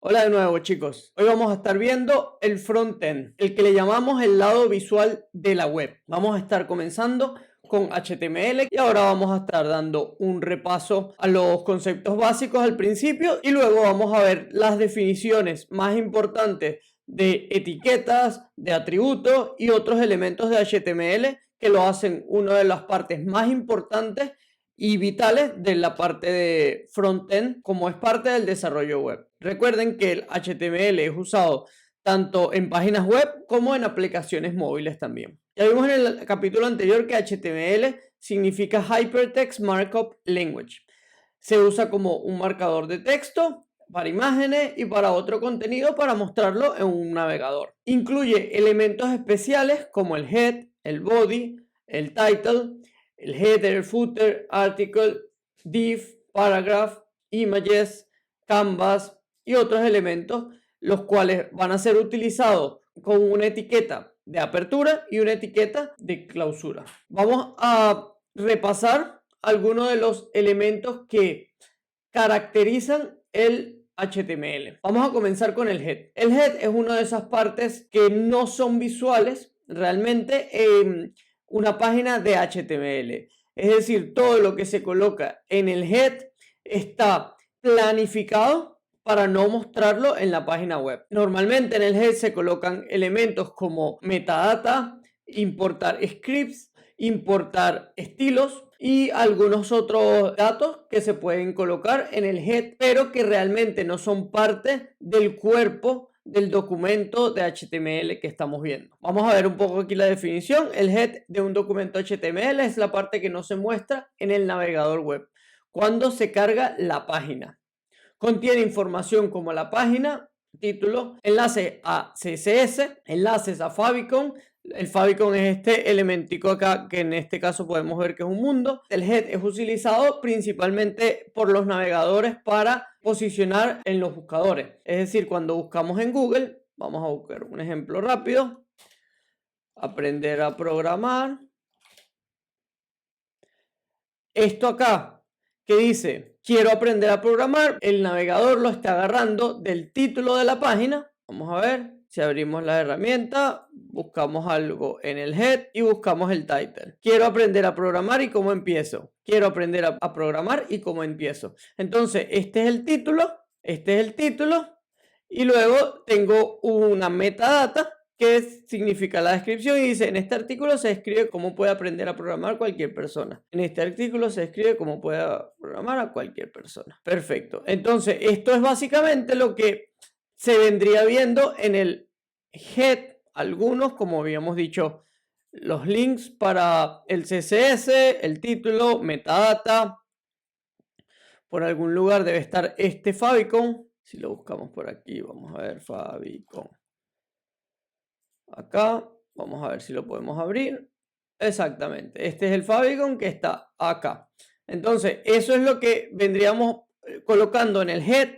Hola de nuevo, chicos. Hoy vamos a estar viendo el frontend, el que le llamamos el lado visual de la web. Vamos a estar comenzando con HTML y ahora vamos a estar dando un repaso a los conceptos básicos al principio y luego vamos a ver las definiciones más importantes de etiquetas, de atributos y otros elementos de HTML que lo hacen una de las partes más importantes y vitales de la parte de frontend como es parte del desarrollo web. Recuerden que el HTML es usado tanto en páginas web como en aplicaciones móviles también. Ya vimos en el capítulo anterior que HTML significa Hypertext Markup Language. Se usa como un marcador de texto para imágenes y para otro contenido para mostrarlo en un navegador. Incluye elementos especiales como el head, el body, el title, el header, footer, article, div, paragraph, images, canvas y otros elementos, los cuales van a ser utilizados con una etiqueta de apertura y una etiqueta de clausura. Vamos a repasar algunos de los elementos que caracterizan el HTML. Vamos a comenzar con el head. El head es una de esas partes que no son visuales realmente en una página de HTML. Es decir, todo lo que se coloca en el head está planificado para no mostrarlo en la página web. Normalmente en el head se colocan elementos como metadata, importar scripts, importar estilos y algunos otros datos que se pueden colocar en el head, pero que realmente no son parte del cuerpo del documento de HTML que estamos viendo. Vamos a ver un poco aquí la definición. El head de un documento HTML es la parte que no se muestra en el navegador web cuando se carga la página. Contiene información como la página, título, enlace a CSS, enlaces a favicon. El favicon es este elementico acá que en este caso podemos ver que es un mundo. El head es utilizado principalmente por los navegadores para posicionar en los buscadores. Es decir, cuando buscamos en Google, vamos a buscar un ejemplo rápido. Aprender a programar. Esto acá que dice quiero aprender a programar, el navegador lo está agarrando del título de la página. Vamos a ver si abrimos la herramienta, buscamos algo en el head y buscamos el title. Quiero aprender a programar y cómo empiezo. Quiero aprender a programar y cómo empiezo. Entonces este es el título, y luego tengo una metadata que significa la descripción y dice, en este artículo se describe cómo puede aprender a programar cualquier persona. En este artículo se describe cómo puede programar a cualquier persona. Perfecto. Entonces, esto es básicamente lo que se vendría viendo en el head. Algunos, como habíamos dicho, los links para el CSS, el título, metadata. Por algún lugar debe estar este favicon. Si lo buscamos por aquí, vamos a ver favicon. Acá, vamos a ver si lo podemos abrir. Exactamente, este es el favicon que está acá. Entonces, eso es lo que vendríamos colocando en el head.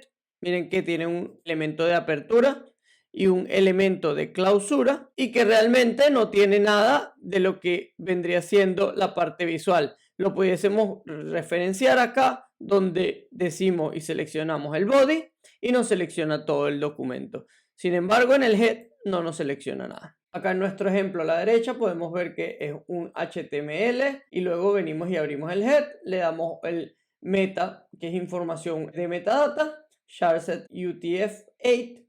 Miren que tiene un elemento de apertura y un elemento de clausura y que realmente no tiene nada de lo que vendría siendo la parte visual. Lo pudiésemos referenciar acá donde decimos y seleccionamos el body y nos selecciona todo el documento. Sin embargo, en el head no nos selecciona nada. Acá en nuestro ejemplo a la derecha podemos ver que es un HTML y luego venimos y abrimos el head, le damos el meta, que es información de metadata, charset UTF-8,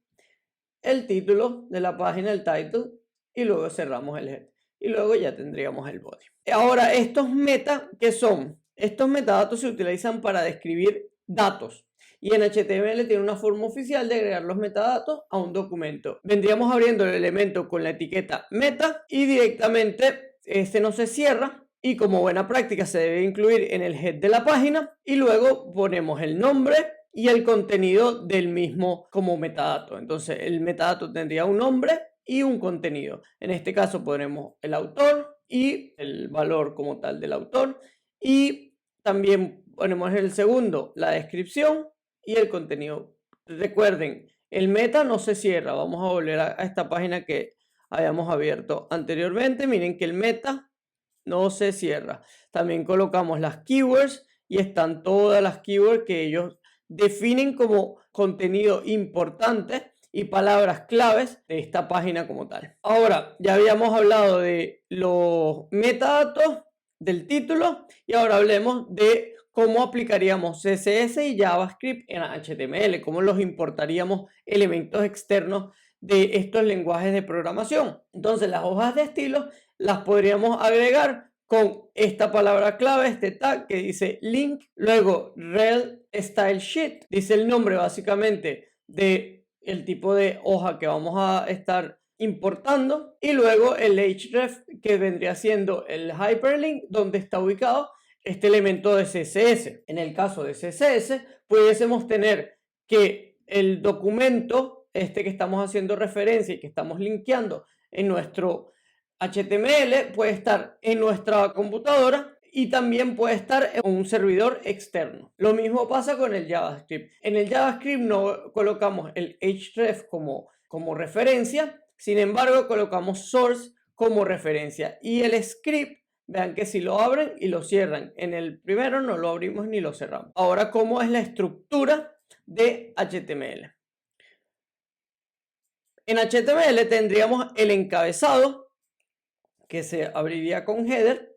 el título de la página, el title, y luego cerramos el head. Y luego ya tendríamos el body. Ahora, estos meta, ¿qué son? Estos metadatos se utilizan para describir datos. Y en HTML tiene una forma oficial de agregar los metadatos a un documento. Vendríamos abriendo el elemento con la etiqueta meta y directamente este no se cierra. Y como buena práctica se debe incluir en el head de la página. Y luego ponemos el nombre y el contenido del mismo como metadato. Entonces el metadato tendría un nombre y un contenido. En este caso ponemos el autor y el valor como tal del autor. Y también ponemos en el segundo la descripción y el contenido. Recuerden, el meta no se cierra. Vamos a volver a esta página que habíamos abierto anteriormente. Miren que el meta no se cierra. También colocamos las keywords y están todas las keywords que ellos definen como contenido importante y palabras claves de esta página como tal. Ahora, ya habíamos hablado de los metadatos del título y ahora hablemos de cómo aplicaríamos CSS y JavaScript en HTML, cómo los importaríamos elementos externos de estos lenguajes de programación. Entonces, las hojas de estilo las podríamos agregar con esta palabra clave, este tag que dice link, luego rel style sheet, dice el nombre básicamente de el tipo de hoja que vamos a estar importando, y luego el href, que vendría siendo el hyperlink donde está ubicado este elemento de CSS. En el caso de CSS pudiésemos tener que el documento que estamos haciendo referencia y que estamos linkeando en nuestro HTML puede estar en nuestra computadora y también puede estar en un servidor externo. Lo mismo pasa con el JavaScript. En el JavaScript no colocamos el href como referencia, sin embargo colocamos source como referencia, y el script, vean que si lo abren y lo cierran, en el primero no lo abrimos ni lo cerramos. Ahora, ¿cómo es la estructura de HTML? En HTML tendríamos el encabezado, que se abriría con header,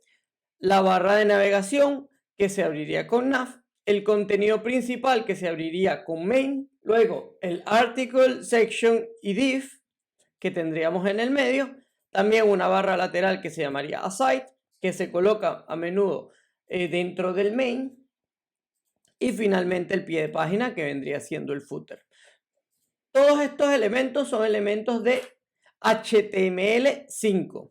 la barra de navegación, que se abriría con nav, el contenido principal, que se abriría con main, luego el article, section y div, que tendríamos en el medio, también una barra lateral que se llamaría aside, que se coloca a menudo dentro del main, y finalmente el pie de página, que vendría siendo el footer. Todos estos elementos son elementos de HTML5.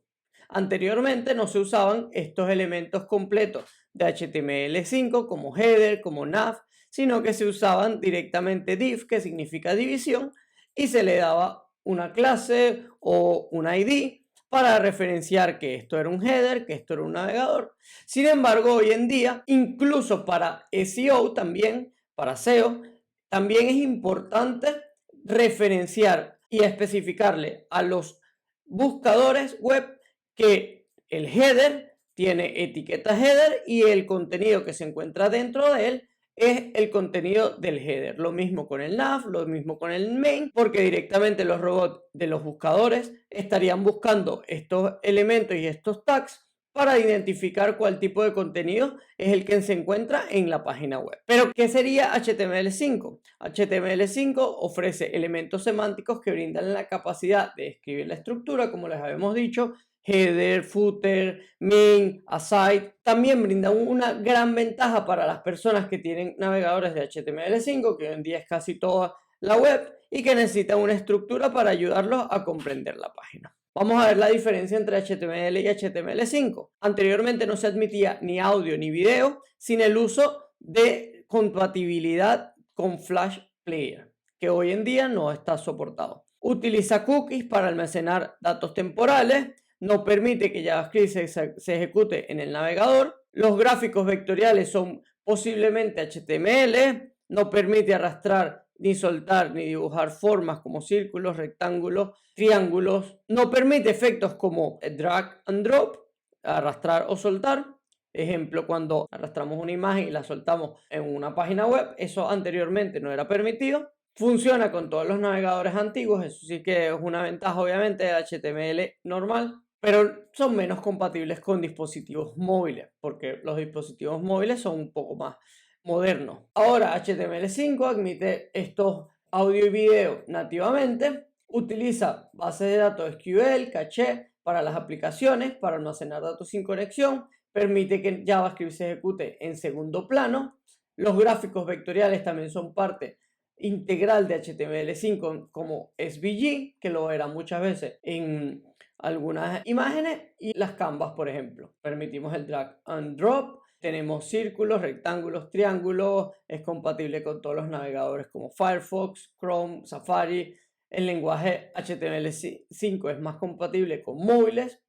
Anteriormente no se usaban estos elementos completos de HTML5 como header, como nav, sino que se usaban directamente div, que significa división, y se le daba una clase o un ID para referenciar que esto era un header, que esto era un navegador. Sin embargo, hoy en día, incluso para SEO también, para SEO, también es importante referenciar y especificarle a los buscadores web que el header tiene etiqueta header y el contenido que se encuentra dentro de él es el contenido del header. Lo mismo con el nav, lo mismo con el main, porque directamente los robots de los buscadores estarían buscando estos elementos y estos tags para identificar cuál tipo de contenido es el que se encuentra en la página web. Pero, ¿qué sería HTML5? HTML5 ofrece elementos semánticos que brindan la capacidad de escribir la estructura, como les habíamos dicho, header, footer, main, aside. También brinda una gran ventaja para las personas que tienen navegadores de HTML5, que hoy en día es casi toda la web, y que necesitan una estructura para ayudarlos a comprender la página. Vamos a ver la diferencia entre HTML y HTML5. Anteriormente no se admitía ni audio ni video sin el uso de compatibilidad con Flash Player, que hoy en día no está soportado. Utiliza cookies para almacenar datos temporales, no permite que JavaScript se ejecute en el navegador. Los gráficos vectoriales son posiblemente HTML, no permite arrastrar ni soltar ni dibujar formas como círculos, rectángulos, triángulos. No permite efectos como drag and drop, arrastrar o soltar. Ejemplo, cuando arrastramos una imagen y la soltamos en una página web, eso anteriormente no era permitido. Funciona con todos los navegadores antiguos, eso sí que es una ventaja obviamente de HTML normal, pero son menos compatibles con dispositivos móviles, porque los dispositivos móviles son un poco más modernos. Ahora HTML5 admite estos audio y video nativamente, utiliza bases de datos SQL, caché para las aplicaciones, para almacenar datos sin conexión, permite que JavaScript se ejecute en segundo plano. Los gráficos vectoriales también son parte integral de HTML5 como SVG, que lo era muchas veces en algunas imágenes, y las canvas, por ejemplo. Permitimos el drag and drop. Tenemos círculos, rectángulos, triángulos, es compatible con todos los navegadores como Firefox, Chrome, Safari. El lenguaje HTML5 es más compatible con móviles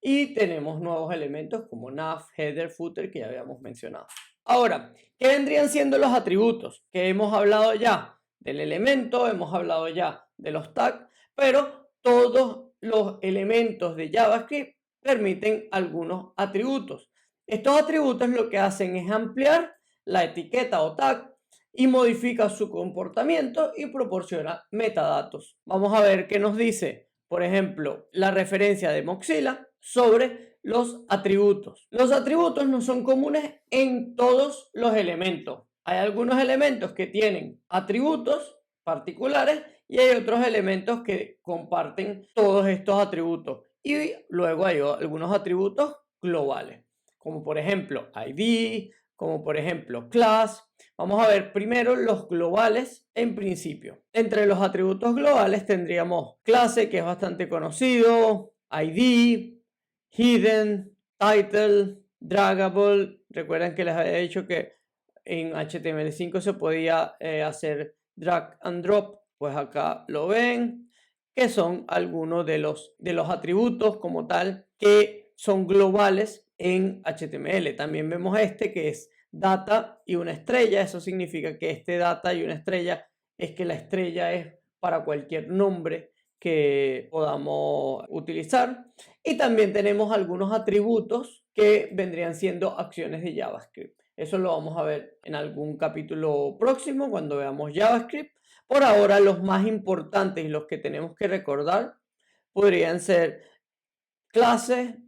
y tenemos nuevos elementos como nav, header, footer, que ya habíamos mencionado. Ahora, ¿qué vendrían siendo los atributos? Que hemos hablado ya del elemento, hemos hablado ya de los tags, pero todos los elementos de JavaScript permiten algunos atributos. Estos atributos lo que hacen es ampliar la etiqueta o tag y modifica su comportamiento y proporciona metadatos. Vamos a ver qué nos dice, por ejemplo, la referencia de Mozilla sobre los atributos. Los atributos no son comunes en todos los elementos. Hay algunos elementos que tienen atributos particulares y hay otros elementos que comparten todos estos atributos. Y luego hay algunos atributos globales, como por ejemplo ID, como por ejemplo class. Vamos a ver primero los globales en principio. Entre los atributos globales tendríamos clase, que es bastante conocido, ID, hidden, title, draggable. Recuerden que les había dicho que en HTML5 se podía hacer drag and drop, pues acá lo ven, que son algunos de los atributos como tal que son globales en HTML. También vemos este que es data y una estrella. Eso significa que este data y una estrella es que la estrella es para cualquier nombre que podamos utilizar. Y también tenemos algunos atributos que vendrían siendo acciones de JavaScript. Eso lo vamos a ver en algún capítulo próximo cuando veamos JavaScript. Por ahora, los más importantes y los que tenemos que recordar podrían ser clase,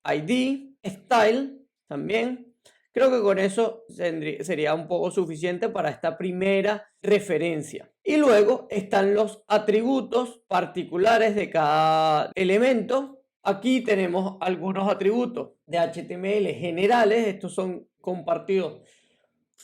ID, style también. Creo que con eso sería un poco suficiente para esta primera referencia. Y luego están los atributos particulares de cada elemento. Aquí tenemos algunos atributos de HTML generales. Estos son compartidos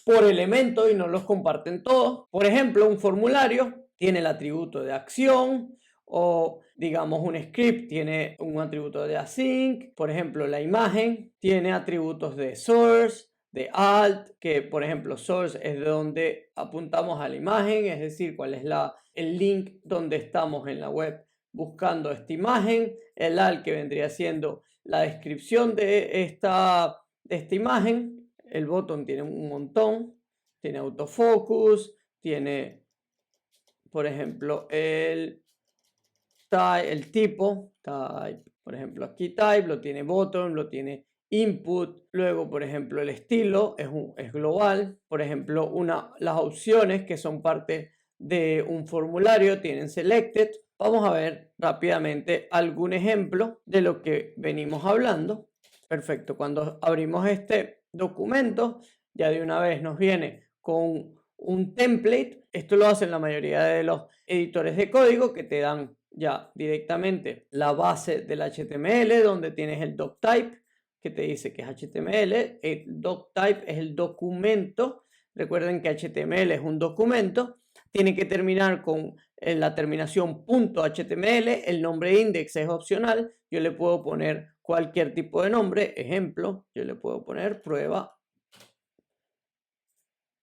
por elemento y no los comparten todos. Por ejemplo, un formulario tiene el atributo de acción, o digamos un script tiene un atributo de async. Por ejemplo, la imagen tiene atributos de source, de alt, que por ejemplo source es de donde apuntamos a la imagen, es decir, cuál es el link donde estamos en la web buscando esta imagen. El alt, que vendría siendo la descripción de esta imagen. El botón tiene un montón, tiene autofocus, tiene, por ejemplo, el tipo, type, por ejemplo, aquí type, lo tiene bottom, lo tiene input. Luego, por ejemplo, el estilo es global. Por ejemplo, las opciones que son parte de un formulario tienen selected. Vamos a ver rápidamente algún ejemplo de lo que venimos hablando. Perfecto, cuando abrimos este documento, ya de una vez nos viene con un template. Esto lo hacen la mayoría de los editores de código, que te dan ya directamente la base del HTML, donde tienes el doctype, que te dice que es HTML. El doctype es el documento. Recuerden que HTML es un documento. Tiene que terminar con la terminación .html. El nombre index es opcional. Yo le puedo poner cualquier tipo de nombre. Ejemplo, yo le puedo poner prueba.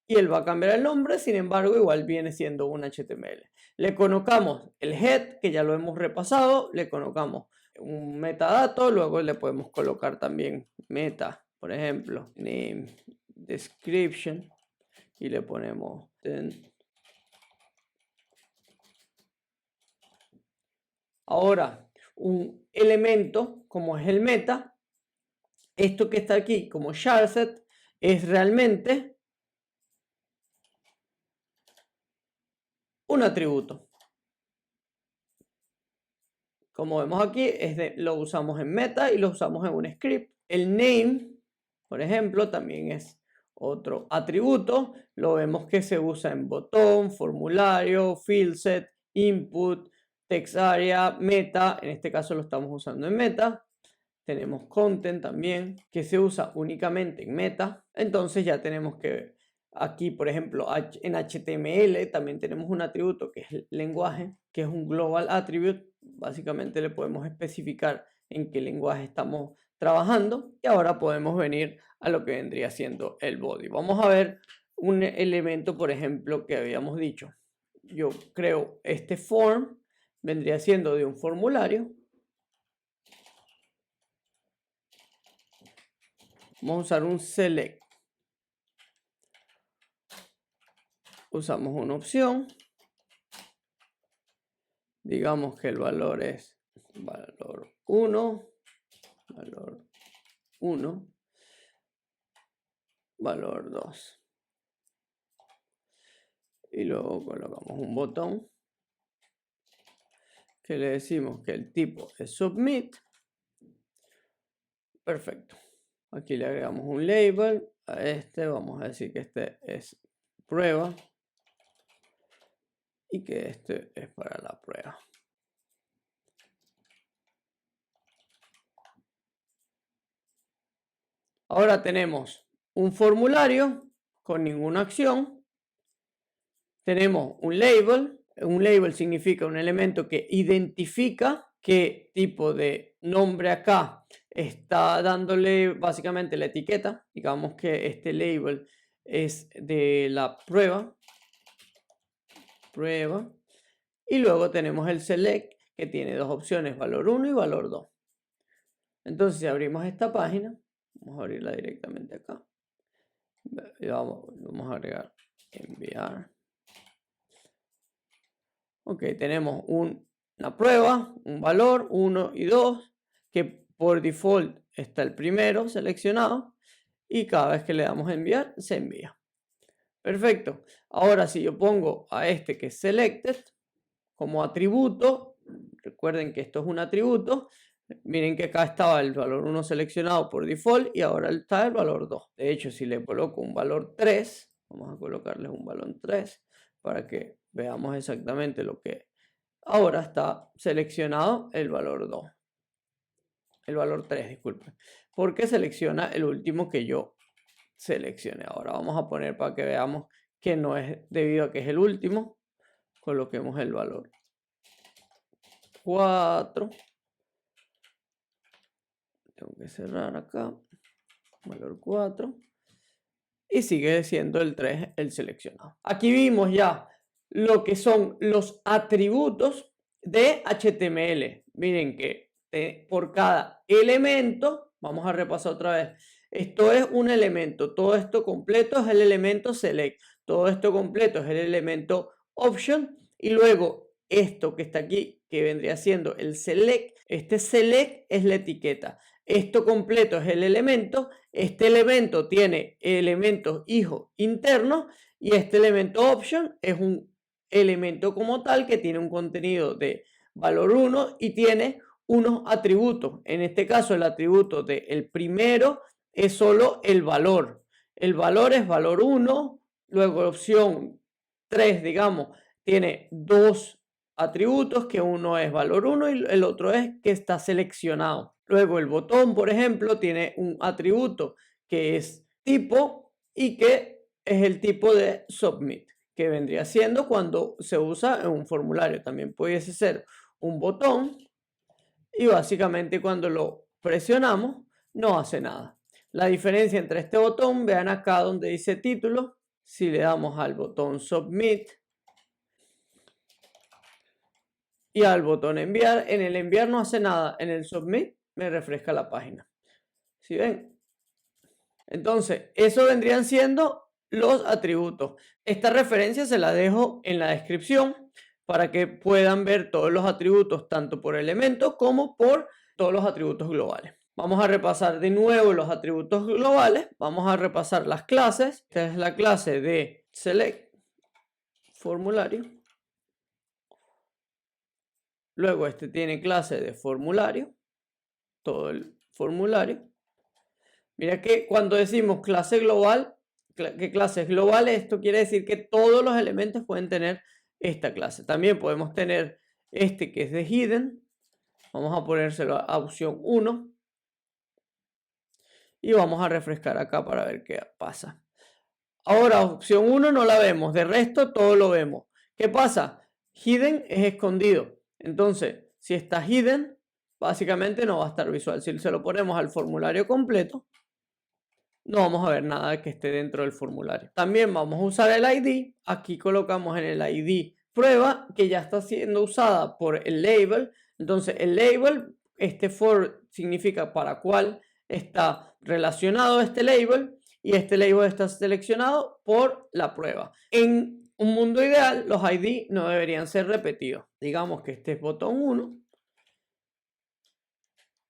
Y él va a cambiar el nombre, sin embargo, igual viene siendo un HTML. Le colocamos el head, que ya lo hemos repasado. Le colocamos un metadato. Luego le podemos colocar también meta, por ejemplo, name, description. Y le ponemos ahora un elemento como es el meta. Esto que está aquí como charset es realmente un atributo. Como vemos aquí, lo usamos en meta y lo usamos en un script. El name, por ejemplo, también es otro atributo. Lo vemos que se usa en botón, formulario, field set, input, text area, meta. En este caso lo estamos usando en meta. Tenemos content también, que se usa únicamente en meta. Entonces ya tenemos que aquí, por ejemplo, en HTML también tenemos un atributo que es el lenguaje, que es un global attribute. Básicamente le podemos especificar en qué lenguaje estamos trabajando. Y ahora podemos venir a lo que vendría siendo el body. Vamos a ver un elemento, por ejemplo, que habíamos dicho. Yo creo este form, vendría siendo de un formulario. Vamos a usar un select. Usamos una opción. Digamos que el valor es valor 1, valor 1, valor 2. y luego colocamos un botón que le decimos que el tipo es submit. Perfecto. Aquí le agregamos un label a este, vamos a decir que este es prueba y que este es para la prueba. Ahora tenemos un formulario con ninguna acción. Tenemos un label. Un label significa un elemento que identifica qué tipo de nombre acá está dándole básicamente la etiqueta. Digamos que este label es de la prueba. Y luego tenemos el select, que tiene dos opciones, valor 1 y valor 2. Entonces, si abrimos esta página, vamos a abrirla directamente acá. Y vamos a agregar enviar. Ok, tenemos una prueba, un valor 1 y 2, que por default está el primero seleccionado y cada vez que le damos a enviar, se envía. Perfecto. Ahora si yo pongo a este que es selected como atributo, recuerden que esto es un atributo, miren que acá estaba el valor 1 seleccionado por default y ahora está el valor 2. De hecho, si le coloco un valor 3, vamos a colocarle un valor 3 para que veamos exactamente lo que ahora está seleccionado el valor 2. El valor 3, disculpen. Porque selecciona el último que yo seleccioné. Ahora vamos a poner para que veamos que no es debido a que es el último. Coloquemos el valor 4. Tengo que cerrar acá. Valor 4. Y sigue siendo el 3 el seleccionado. Aquí vimos ya lo que son los atributos de HTML. Miren que por cada elemento, vamos a repasar otra vez, esto es un elemento, todo esto completo es el elemento select, todo esto completo es el elemento option y luego esto que está aquí, que vendría siendo el select, este select es la etiqueta, esto completo es el elemento, este elemento tiene elementos hijos internos y este elemento option es un elemento como tal que tiene un contenido de valor 1 y tiene unos atributos. En este caso el atributo del primero es solo el valor. El valor es valor 1, luego la opción 3, digamos, tiene dos atributos, que uno es valor 1 y el otro es que está seleccionado. Luego el botón, por ejemplo, tiene un atributo que es tipo y que es el tipo de submit, que vendría siendo cuando se usa en un formulario. También pudiese ser un botón y básicamente cuando lo presionamos no hace nada. La diferencia entre este botón, vean acá donde dice título, si le damos al botón submit y al botón enviar, en el enviar no hace nada, en el submit me refresca la página. ¿Sí ven? Entonces, eso vendrían siendo los atributos. Esta referencia se la dejo en la descripción para que puedan ver todos los atributos, tanto por elemento como por todos los atributos globales. Vamos a repasar de nuevo los atributos globales. Vamos a repasar las clases. Esta es la clase de select formulario. Luego este tiene clase de formulario, todo el formulario. Mira que cuando decimos clase global, ¿qué clase es global? Esto quiere decir que todos los elementos pueden tener esta clase. También podemos tener este que es de hidden. Vamos a ponérselo a opción 1. Y vamos a refrescar acá para ver qué pasa. Ahora opción 1 no la vemos, de resto todo lo vemos. ¿Qué pasa? Hidden es escondido. Entonces, si está hidden, básicamente no va a estar visual. Si se lo ponemos al formulario completo, no vamos a ver nada que esté dentro del formulario. También vamos a usar el ID. Aquí colocamos en el ID prueba que ya está siendo usada por el label. Entonces el label, este for significa para cuál está relacionado este label y este label está seleccionado por la prueba. En un mundo ideal, los ID no deberían ser repetidos. Digamos que este es botón 1.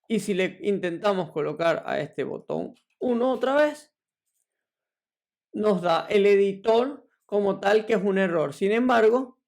Y si le intentamos colocar a este botón 1 otra vez, nos da el editor como tal que es un error. Sin embargo,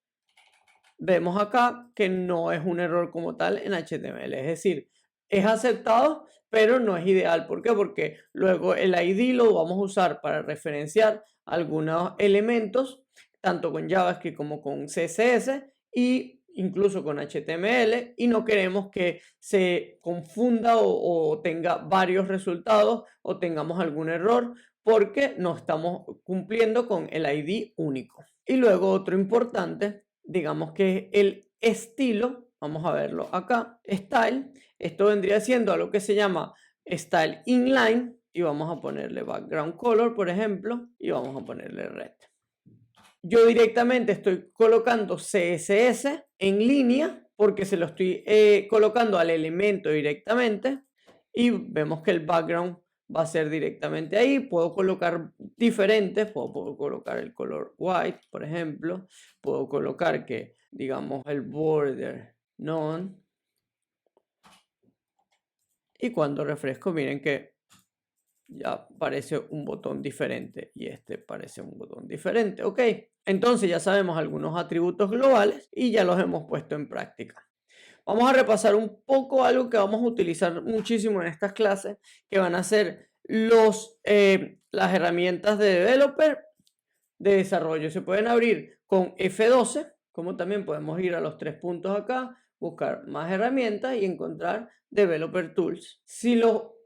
vemos acá que no es un error como tal en HTML. Es decir, es aceptado, pero no es ideal. ¿Por qué? Porque luego el ID lo vamos a usar para referenciar algunos elementos, tanto con JavaScript como con CSS y incluso con HTML, y no queremos que se confunda o tenga varios resultados o tengamos algún error porque no estamos cumpliendo con el ID único. Y luego otro importante, digamos que el estilo, vamos a verlo acá, style, esto vendría siendo algo que se llama style inline y vamos a ponerle background color, por ejemplo, y vamos a ponerle red. Yo directamente estoy colocando CSS en línea porque se lo estoy colocando al elemento directamente y vemos que el background va a ser directamente ahí. Puedo colocar diferentes, puedo colocar el color white, por ejemplo. Puedo colocar que, digamos, el border none. Y cuando refresco, miren que ya parece un botón diferente y este parece un botón diferente. Ok, entonces ya sabemos algunos atributos globales y ya los hemos puesto en práctica. Vamos a repasar un poco algo que vamos a utilizar muchísimo en estas clases, que van a ser las herramientas de developer de desarrollo. Se pueden abrir con F12, como también podemos ir a los 3 puntos acá, buscar más herramientas y encontrar Developer Tools. Si lo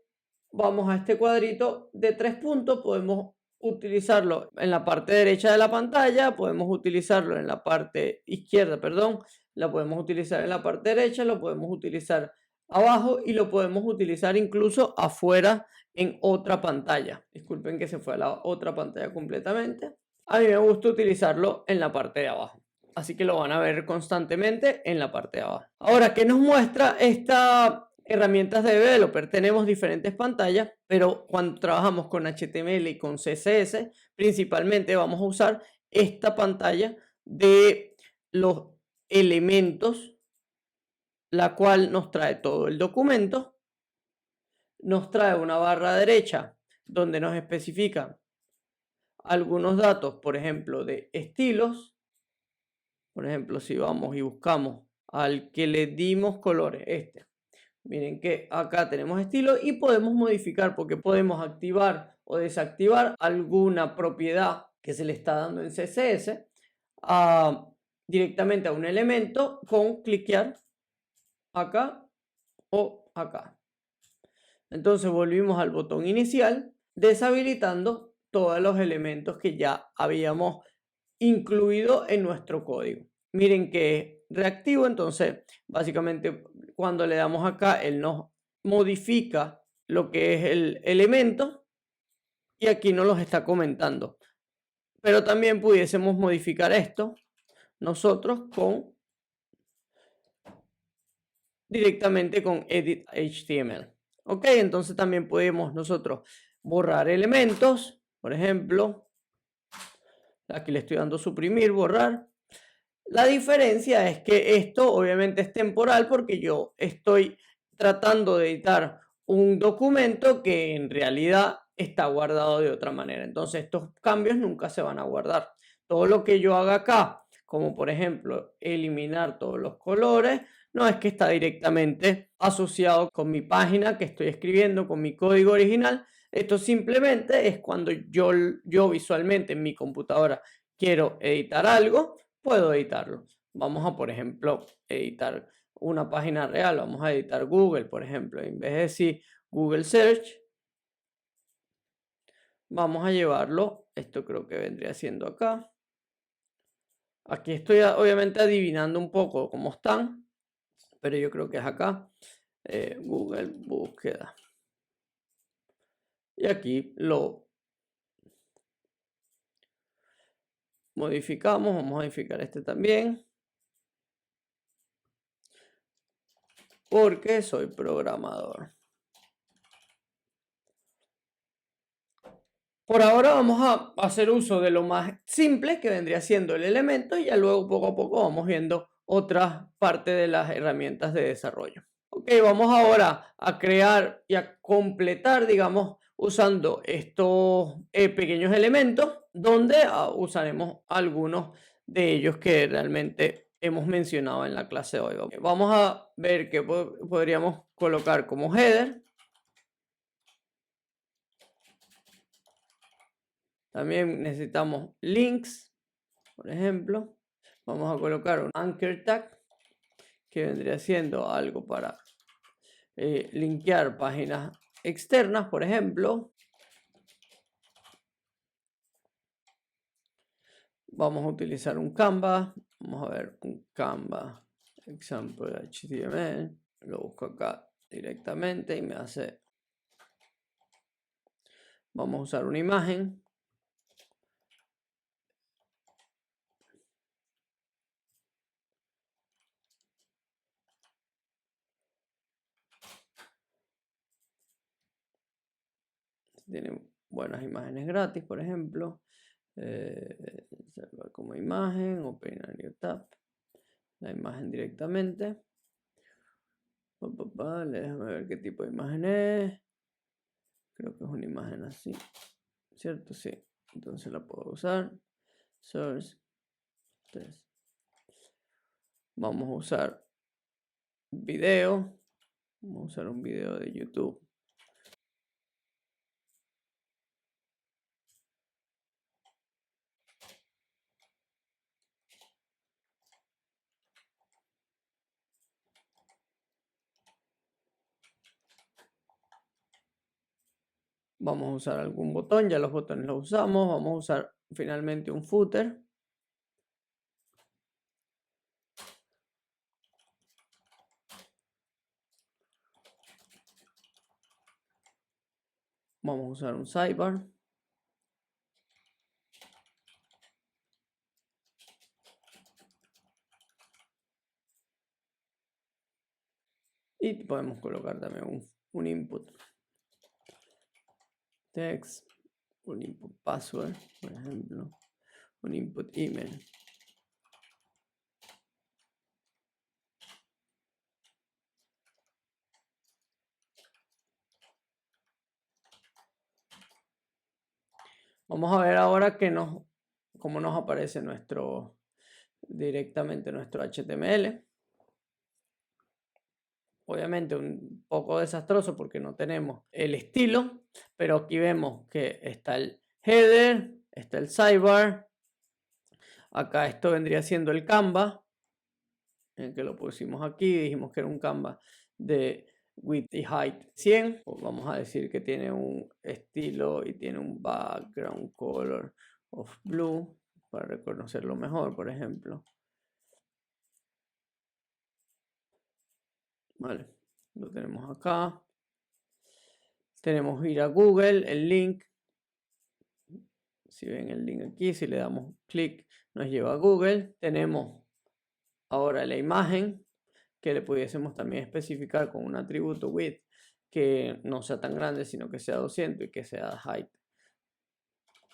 vamos a este cuadrito de 3 puntos, podemos utilizarlo en la parte derecha de la pantalla, podemos utilizarlo en la parte izquierda, perdón, la podemos utilizar en la parte derecha, lo podemos utilizar abajo y lo podemos utilizar incluso afuera en otra pantalla. Disculpen que se fue a la otra pantalla completamente. A mí me gusta utilizarlo en la parte de abajo, así que lo van a ver constantemente en la parte de abajo. Ahora, ¿qué nos muestra esta herramientas de developer? Tenemos diferentes pantallas, pero cuando trabajamos con HTML y con CSS, principalmente vamos a usar esta pantalla de los elementos, la cual nos trae todo el documento, nos trae una barra derecha donde nos especifica algunos datos, por ejemplo, de estilos. Por ejemplo, si vamos y buscamos al que le dimos colores, miren que acá tenemos estilo y podemos modificar porque podemos activar o desactivar alguna propiedad que se le está dando en CSS directamente a un elemento con cliquear acá o acá. Entonces volvimos al botón inicial, deshabilitando todos los elementos que ya habíamos incluido en nuestro código. Miren que es reactivo, entonces básicamente cuando le damos acá, él nos modifica lo que es el elemento y aquí nos los está comentando. Pero también pudiésemos modificar esto nosotros directamente con Edit HTML. Ok, entonces también podemos nosotros borrar elementos, por ejemplo, aquí le estoy dando suprimir, borrar. La diferencia es que esto obviamente es temporal porque yo estoy tratando de editar un documento que en realidad está guardado de otra manera. Entonces estos cambios nunca se van a guardar. Todo lo que yo haga acá, como por ejemplo eliminar todos los colores, no es que está directamente asociado con mi página que estoy escribiendo, con mi código original. Esto simplemente es cuando yo visualmente en mi computadora quiero editar algo, puedo editarlo. Vamos a, por ejemplo, editar una página real. Vamos a editar Google, por ejemplo. En vez de decir Google Search, vamos a llevarlo. Esto creo que vendría siendo acá. Aquí estoy obviamente adivinando un poco cómo están, pero yo creo que es acá. Google búsqueda. Y aquí lo modificamos. Vamos a modificar este también. Porque soy programador. Por ahora vamos a hacer uso de lo más simple que vendría siendo el elemento y ya luego poco a poco vamos viendo otras partes de las herramientas de desarrollo. Ok, vamos ahora a crear y a completar, digamos, usando estos pequeños elementos donde usaremos algunos de ellos que realmente hemos mencionado en la clase de hoy. Vamos a ver qué podríamos colocar como header. También necesitamos links, por ejemplo. Vamos a colocar un anchor tag, que vendría siendo algo para linkear páginas externas, por ejemplo. Vamos a utilizar un Canva. Vamos a ver un Canva example HTML. Lo busco acá directamente y me hace. Vamos a usar una imagen. Tienen buenas imágenes gratis, por ejemplo. Como imagen, open a new tab. La imagen directamente. Déjame ver qué tipo de imagen es. Creo que es una imagen así. ¿Cierto? Sí. Entonces la puedo usar. Source. Test. Vamos a usar video. Vamos a usar un video de YouTube. Vamos a usar algún botón, ya los botones los usamos. Vamos a usar finalmente un footer. Vamos a usar un sidebar. Y podemos colocar también un input text, un input password, por ejemplo, un input email. Vamos a ver ahora cómo nos aparece directamente nuestro HTML. Obviamente un poco desastroso porque no tenemos el estilo, pero aquí vemos que está el header, está el sidebar. Acá esto vendría siendo el Canva, en que lo pusimos aquí, dijimos que era un Canva de width y height 100. Vamos a decir que tiene un estilo y tiene un background color of blue para reconocerlo mejor, por ejemplo. Vale, lo tenemos acá. Tenemos ir a Google, el link. Si ven el link aquí, si le damos clic, nos lleva a Google. Tenemos ahora la imagen, que le pudiésemos también especificar con un atributo width que no sea tan grande, sino que sea 200 y que sea height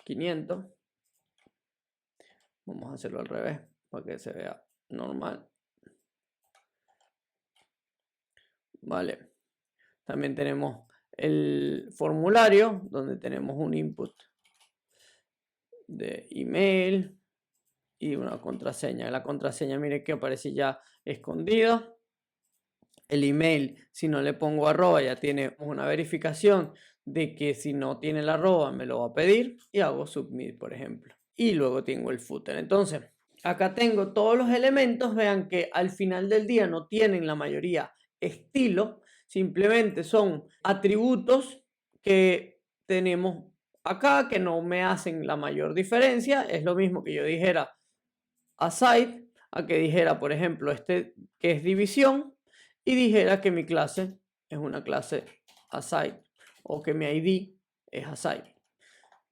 500. Vamos a hacerlo al revés para que se vea normal. Vale. También tenemos el formulario donde tenemos un input de email y una contraseña. La contraseña, mire que aparece ya escondida. El email, si no le pongo arroba, ya tiene una verificación de que si no tiene el arroba me lo va a pedir y hago submit, por ejemplo. Y luego tengo el footer. Entonces, acá tengo todos los elementos. Vean que al final del día no tienen la mayoría estilo, simplemente son atributos que tenemos acá que no me hacen la mayor diferencia. Es lo mismo que yo dijera aside, a que dijera, por ejemplo, este que es división, y dijera que mi clase es una clase aside o que mi ID es aside.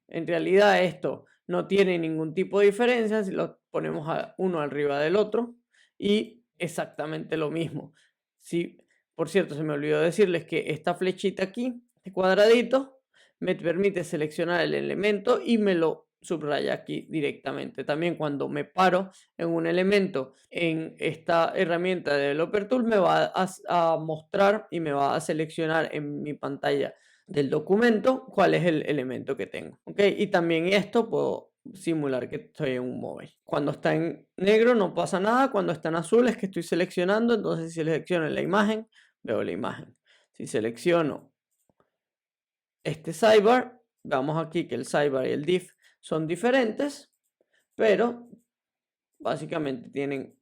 En realidad esto no tiene ningún tipo de diferencia si lo ponemos uno arriba del otro y exactamente lo mismo. Si, por cierto, se me olvidó decirles que esta flechita aquí, este cuadradito, me permite seleccionar el elemento y me lo subraya aquí directamente. También cuando me paro en un elemento en esta herramienta de Developer Tool me va a mostrar y me va a seleccionar en mi pantalla del documento cuál es el elemento que tengo. ¿Ok? Y también esto puedo simular que estoy en un móvil. Cuando está en negro no pasa nada, cuando está en azul es que estoy seleccionando, entonces si selecciono la imagen, veo la imagen. Si selecciono este sidebar, vamos aquí que el sidebar y el div son diferentes, pero básicamente tienen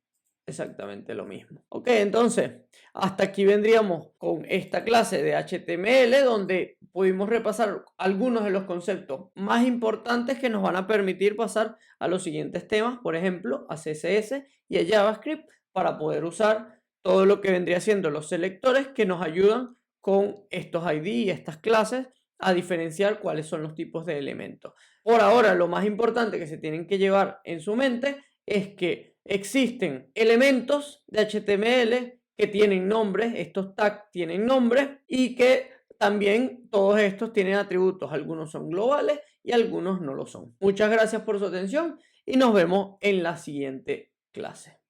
exactamente lo mismo. Ok, entonces hasta aquí vendríamos con esta clase de HTML donde pudimos repasar algunos de los conceptos más importantes que nos van a permitir pasar a los siguientes temas, por ejemplo, a CSS y a JavaScript para poder usar todo lo que vendría siendo los selectores que nos ayudan con estos ID y estas clases a diferenciar cuáles son los tipos de elementos. Por ahora, lo más importante que se tienen que llevar en su mente es que existen elementos de HTML que tienen nombres, estos tags tienen nombres y que también todos estos tienen atributos, algunos son globales y algunos no lo son. Muchas gracias por su atención y nos vemos en la siguiente clase.